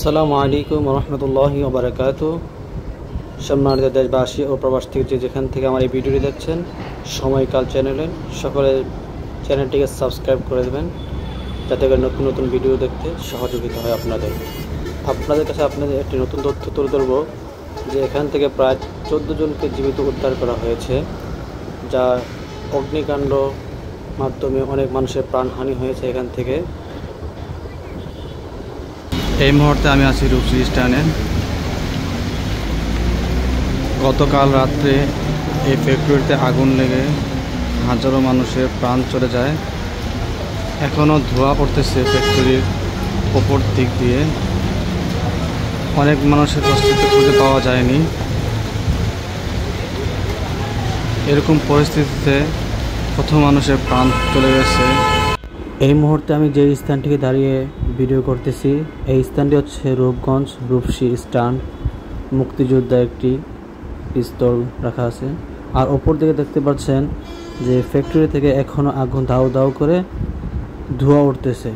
আসসালামু আলাইকুম রহমতুল্লাহি ওয়া বারাকাতুহু। সম্মানিত দেশবাসী ও প্রবাস থেকে যেখান থেকে আমার এই ভিডিওটি দেখছেন, সময়কাল চ্যানেলে সকলে চ্যানেলটিকে সাবস্ক্রাইব করে দেবেন, যাতে করে নতুন নতুন ভিডিও দেখতে সহযোগিতা হয় আপনাদের কাছে আপনাদের একটি নতুন তথ্য তুলে ধরব যে এখান থেকে প্রায় 14 জনকে জীবিত উদ্ধার করা হয়েছে, যা অগ্নিকাণ্ড মাধ্যমে অনেক মানুষের প্রাণহানি হয়েছে। এখান থেকে এই মুহূর্তে আমি আছি রূপসী স্টানে। গতকাল রাত্রে এই ফ্যাক্টরিতে আগুন লেগে হাজারো মানুষের প্রাণ চলে যায়। এখনও ধোঁয়া পড়তেছে ফ্যাক্টরির ওপর দিক দিয়ে। অনেক মানুষের অস্তিত্ব খুঁজে পাওয়া যায়নি। এরকম পরিস্থিতিতে কত মানুষের প্রাণ চলে গেছে। এই মুহূর্তে আমি যে স্থানটিকে দাঁড়িয়ে ভিডিও করতেছি, এই স্থানটি হচ্ছে রূপগঞ্জ রূপসী স্টান। মুক্তিযোদ্ধা একটি পিস্তল রাখা আছে, আর ওপর দিকে দেখতে পাচ্ছেন যে ফ্যাক্টরি থেকে এখনও আগুন দাউ দাউ করে ধোঁয়া উঠতেছে।